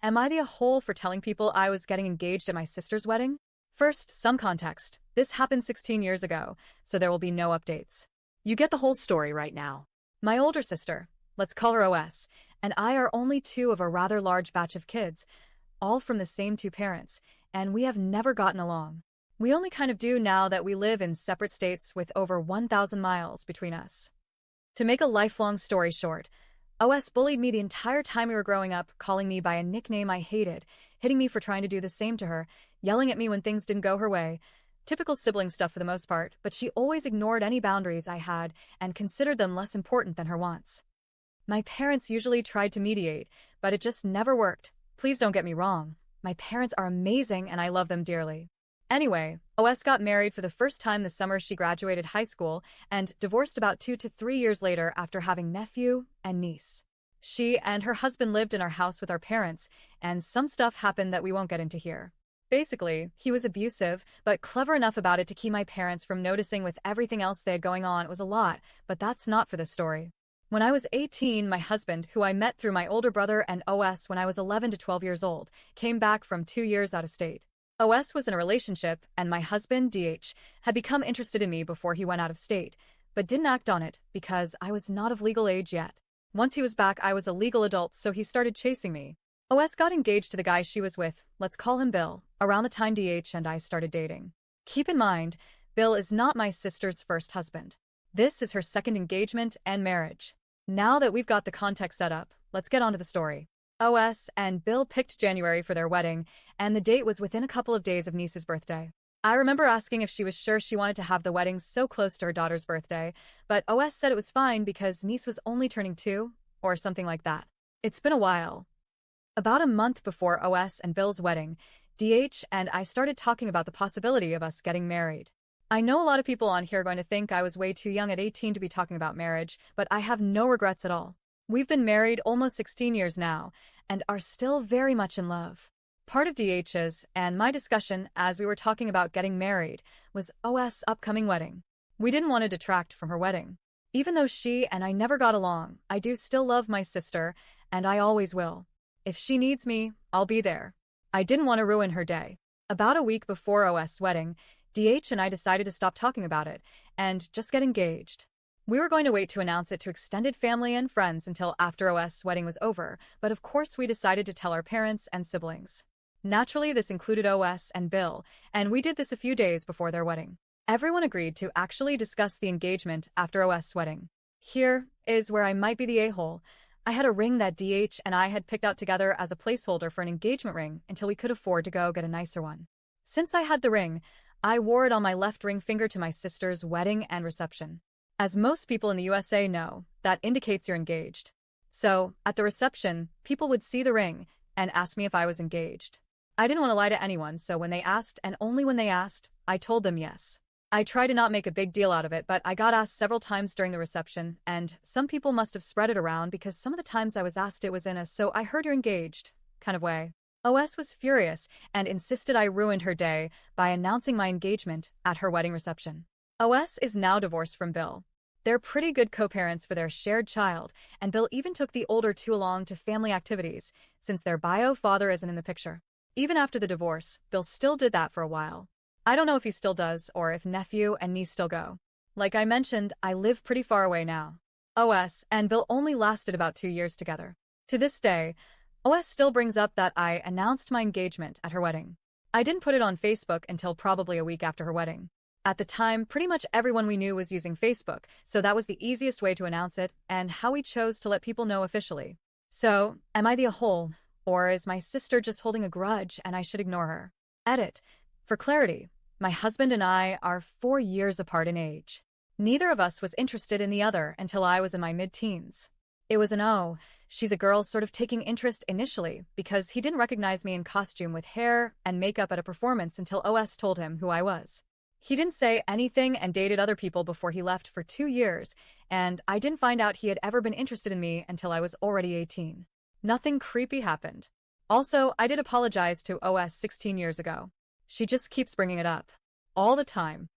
Am I the a-hole for telling people I was getting engaged at my sister's wedding? First, some context. This happened 16 years ago, so there will be no updates. You get the whole story right now. My older sister, let's call her OS, and I are only two of a rather large batch of kids, all from the same two parents, and we have never gotten along. We only kind of do now that we live in separate states with over 1,000 miles between us. To make a lifelong story short, OS bullied me the entire time we were growing up, calling me by a nickname I hated, hitting me for trying to do the same to her, yelling at me when things didn't go her way. Typical sibling stuff for the most part, but she always ignored any boundaries I had and considered them less important than her wants. My parents usually tried to mediate, but it just never worked. Please don't get me wrong. My parents are amazing and I love them dearly. Anyway, OS got married for the first time the summer she graduated high school and divorced about 2 to 3 years later after having nephew and niece. She and her husband lived in our house with our parents, and some stuff happened that we won't get into here. Basically, he was abusive, but clever enough about it to keep my parents from noticing. With everything else they had going on, it was a lot, but that's not for the story. When I was 18, my husband, who I met through my older brother and OS when I was 11 to 12 years old, came back from 2 years out of state. OS was in a relationship, and my husband, DH, had become interested in me before he went out of state, but didn't act on it because I was not of legal age yet. Once he was back, I was a legal adult, so he started chasing me. OS got engaged to the guy she was with, let's call him Bill, around the time DH and I started dating. Keep in mind, Bill is not my sister's first husband. This is her second engagement and marriage. Now that we've got the context set up, let's get on to the story. OS and Bill picked January for their wedding, and the date was within a couple of days of niece's birthday. I remember asking if she was sure she wanted to have the wedding so close to her daughter's birthday, but OS said it was fine because niece was only turning 2, or something like that. It's been a while. About a month before OS and Bill's wedding, DH and I started talking about the possibility of us getting married. I know a lot of people on here are going to think I was way too young at 18 to be talking about marriage, but I have no regrets at all. We've been married almost 16 years now, and are still very much in love. Part of DH's and my discussion as we were talking about getting married was OS' upcoming wedding. We didn't want to detract from her wedding. Even though she and I never got along, I do still love my sister, and I always will. If she needs me, I'll be there. I didn't want to ruin her day. About a week before OS' wedding, DH and I decided to stop talking about it and just get engaged. We were going to wait to announce it to extended family and friends until after OS' wedding was over, but of course we decided to tell our parents and siblings. Naturally, this included OS and Bill, and we did this a few days before their wedding. Everyone agreed to actually discuss the engagement after OS' wedding. Here is where I might be the a-hole. I had a ring that DH and I had picked out together as a placeholder for an engagement ring until we could afford to go get a nicer one. Since I had the ring, I wore it on my left ring finger to my sister's wedding and reception. As most people in the USA know, that indicates you're engaged. So, at the reception, people would see the ring and ask me if I was engaged. I didn't want to lie to anyone, so when they asked, and only when they asked, I told them yes. I tried to not make a big deal out of it, but I got asked several times during the reception, and some people must have spread it around because some of the times I was asked it was in a "so I heard you're engaged" kind of way. OS was furious and insisted I ruined her day by announcing my engagement at her wedding reception. OS is now divorced from Bill. They're pretty good co-parents for their shared child, and Bill even took the older two along to family activities, since their bio father isn't in the picture. Even after the divorce, Bill still did that for a while. I don't know if he still does or if nephew and niece still go. Like I mentioned, I live pretty far away now. OS and Bill only lasted about 2 years together. To this day, OS still brings up that I announced my engagement at her wedding. I didn't put it on Facebook until probably a week after her wedding. At the time, pretty much everyone we knew was using Facebook, so that was the easiest way to announce it and how we chose to let people know officially. So, am I the a-hole, or is my sister just holding a grudge and I should ignore her? Edit. For clarity, my husband and I are 4 years apart in age. Neither of us was interested in the other until I was in my mid-teens. It was an "oh, she's a girl" sort of taking interest initially because he didn't recognize me in costume with hair and makeup at a performance until OS told him who I was. He didn't say anything and dated other people before he left for 2 years, and I didn't find out he had ever been interested in me until I was already 18. Nothing creepy happened. Also, I did apologize to OS 16 years ago. She just keeps bringing it up. All the time.